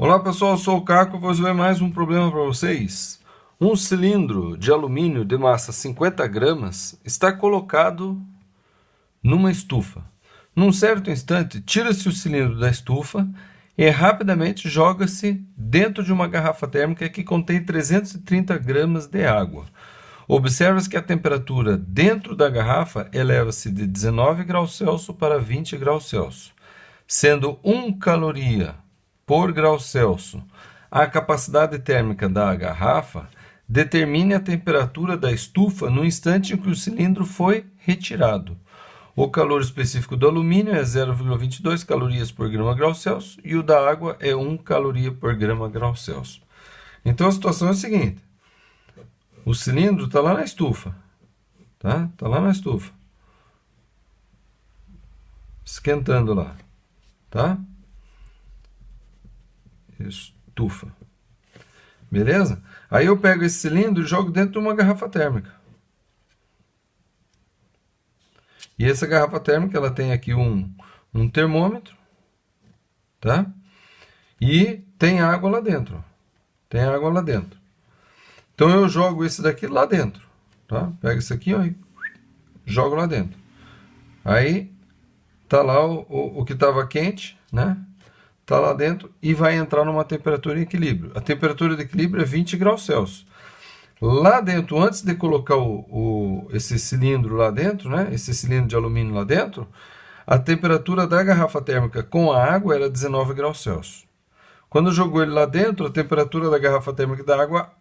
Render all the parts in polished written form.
Olá pessoal, eu sou o Caco e vou resolver mais um problema para vocês. Um cilindro de alumínio de massa 50 gramas está colocado numa estufa. Num certo instante, tira-se o cilindro da estufa e rapidamente joga-se dentro de uma garrafa térmica que contém 330 gramas de água. Observa-se que a temperatura dentro da garrafa eleva-se de 19 graus Celsius para 20 graus Celsius, sendo 1 caloria por grau Celsius a capacidade térmica da garrafa. Determine a temperatura da estufa no instante em que o cilindro foi retirado. O calor específico do alumínio é 0,22 calorias por grama grau Celsius e o da água é 1 caloria por grama grau Celsius. Então a situação é a seguinte: o cilindro está lá na estufa, tá? Está lá na estufa, esquentando lá, tá? Estufa. Beleza? Aí eu pego esse cilindro e jogo dentro de uma garrafa térmica. E essa garrafa térmica, ela tem aqui um termômetro, tá? E tem água lá dentro. Tem água lá dentro. Então eu jogo esse daqui lá dentro, tá? Pego esse aqui, ó, e jogo lá dentro. Aí tá lá o que estava quente, né? Tá lá dentro e vai entrar numa temperatura em equilíbrio. A temperatura de equilíbrio é 20 graus Celsius. Lá dentro, antes de colocar esse cilindro lá dentro, né? Esse cilindro de alumínio lá dentro, a temperatura da garrafa térmica com a água era 19 graus Celsius. Quando jogou ele lá dentro, a temperatura da garrafa térmica da água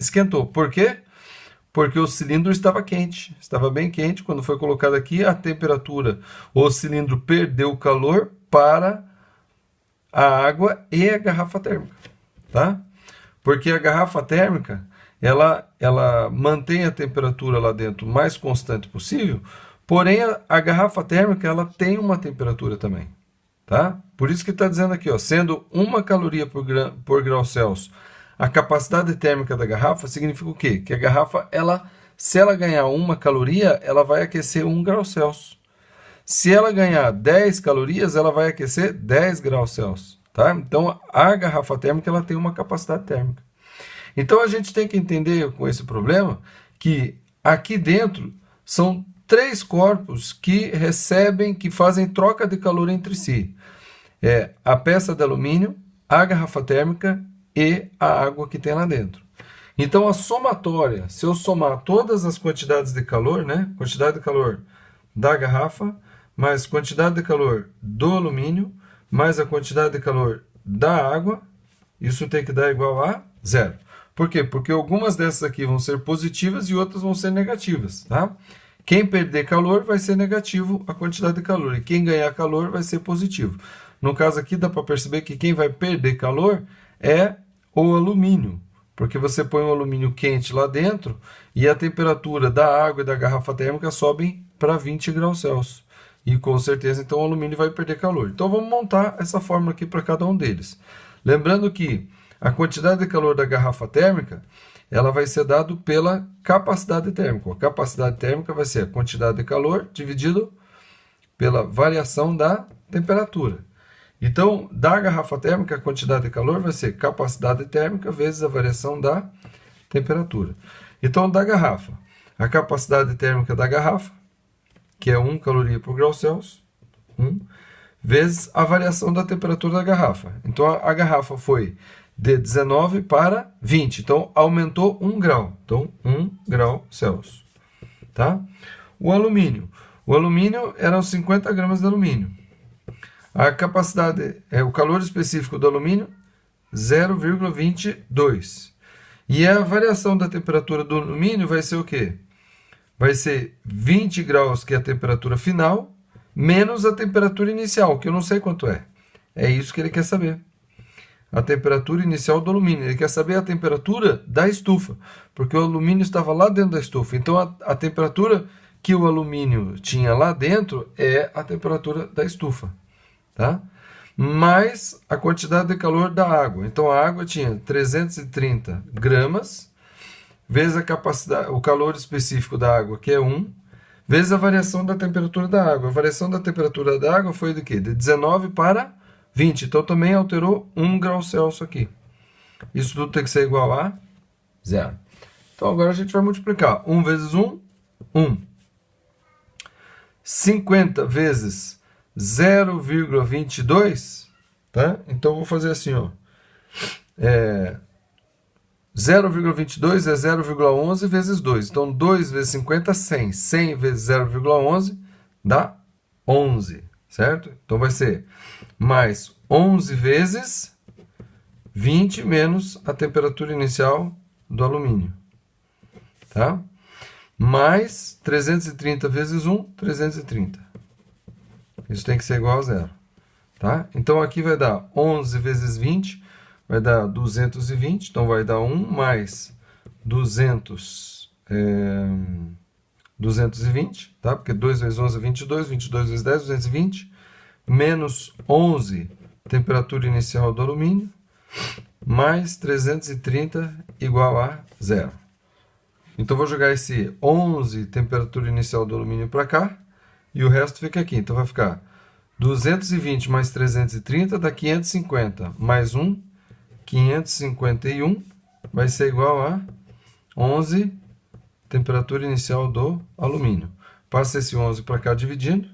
esquentou. Por quê? Porque o cilindro estava quente, estava bem quente. Quando foi colocado aqui, a temperatura, o cilindro perdeu calor para a água e a garrafa térmica, tá? Porque a garrafa térmica, ela mantém a temperatura lá dentro o mais constante possível, porém a garrafa térmica, ela tem uma temperatura também, tá? Por isso que está dizendo aqui, ó, sendo 1 caloria por grau Celsius a capacidade térmica da garrafa, significa o quê? Que a garrafa, se ela ganhar 1 caloria, ela vai aquecer 1 grau Celsius. Se ela ganhar 10 calorias, ela vai aquecer 10 graus Celsius, tá? Então, a garrafa térmica, ela tem uma capacidade térmica. Então, a gente tem que entender com esse problema que aqui dentro são 3 corpos que fazem troca de calor entre si. É a peça de alumínio, a garrafa térmica e a água que tem lá dentro. Então, a somatória, se eu somar todas as quantidades de calor, né? Quantidade de calor da garrafa, mais quantidade de calor do alumínio, mais a quantidade de calor da água, isso tem que dar igual a 0. Por quê? Porque algumas dessas aqui vão ser positivas e outras vão ser negativas, tá? Quem perder calor vai ser negativo a quantidade de calor, e quem ganhar calor vai ser positivo. No caso aqui dá para perceber que quem vai perder calor é o alumínio, porque você põe o alumínio quente lá dentro e a temperatura da água e da garrafa térmica sobem para 20 graus Celsius. E com certeza, então, o alumínio vai perder calor. Então, vamos montar essa fórmula aqui para cada um deles. Lembrando que a quantidade de calor da garrafa térmica, ela vai ser dada pela capacidade térmica. A capacidade térmica vai ser a quantidade de calor dividido pela variação da temperatura. Então, da garrafa térmica, a quantidade de calor vai ser capacidade térmica vezes a variação da temperatura. Então, da garrafa, a capacidade térmica da garrafa, que é 1 caloria por grau Celsius, vezes a variação da temperatura da garrafa. Então, a garrafa foi de 19 para 20. Então, aumentou 1 grau. Então, 1 grau Celsius. Tá? O alumínio. O alumínio eram 50 gramas de alumínio. A capacidade, o calor específico do alumínio, 0,22. E a variação da temperatura do alumínio vai ser o quê? Vai ser 20 graus, que é a temperatura final, menos a temperatura inicial, que eu não sei quanto é. É isso que ele quer saber. A temperatura inicial do alumínio. Ele quer saber a temperatura da estufa, porque o alumínio estava lá dentro da estufa. Então, a temperatura que o alumínio tinha lá dentro é a temperatura da estufa, tá? Mais a quantidade de calor da água. Então, a água tinha 330 gramas, vezes a capacidade, o calor específico da água, que é 1, vezes a variação da temperatura da água. A variação da temperatura da água foi de quê? De 19 para 20. Então também alterou 1 grau Celsius aqui. Isso tudo tem que ser igual a 0. Então agora a gente vai multiplicar. 1 vezes 1, 1. 50 vezes 0,22, tá? Então eu vou fazer assim, ó. 0,22 é 0,11 vezes 2. Então 2 vezes 50, 100. 100 vezes 0,11 dá 11, certo? Então vai ser mais 11 vezes 20 menos a temperatura inicial do alumínio, tá? Mais 330 vezes 1, 330. Isso tem que ser igual a 0, tá? Então aqui vai dar 11 vezes 20, vai dar 220, então vai dar 1 mais 220, tá? Porque 2 vezes 11 é 22, 22 vezes 10, 220, menos 11, temperatura inicial do alumínio, mais 330 igual a 0. Então, vou jogar esse 11, temperatura inicial do alumínio, para cá, e o resto fica aqui. Então, vai ficar 220 mais 330 dá 550, mais 1, 551, vai ser igual a 11, temperatura inicial do alumínio. Passa esse 11 para cá dividindo,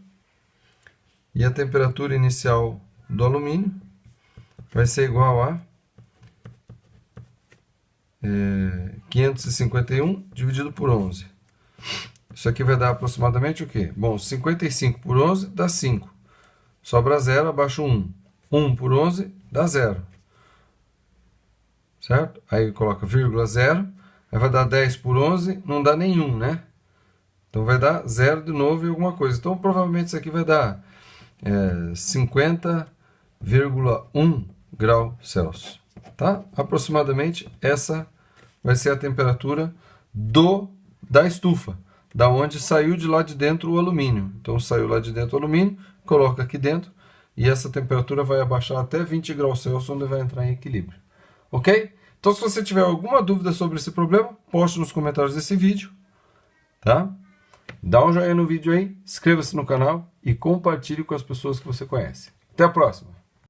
e a temperatura inicial do alumínio vai ser igual a 551 dividido por 11. Isso aqui vai dar aproximadamente o quê? Bom, 55 por 11 dá 5. Sobra 0, abaixo 1. 1 por 11 dá 0. Certo? Aí coloca vírgula 0. Aí vai dar 10 por 11, não dá nenhum, né? Então vai dar 0 de novo e alguma coisa. Então provavelmente isso aqui vai dar 50,1 grau Celsius. Tá? Aproximadamente essa vai ser a temperatura da estufa, da onde saiu de lá de dentro o alumínio. Então saiu lá de dentro o alumínio, coloca aqui dentro e essa temperatura vai abaixar até 20 graus Celsius, onde vai entrar em equilíbrio. Ok? Então se você tiver alguma dúvida sobre esse problema, poste nos comentários desse vídeo, tá? Dá um joinha no vídeo aí, inscreva-se no canal e compartilhe com as pessoas que você conhece. Até a próxima!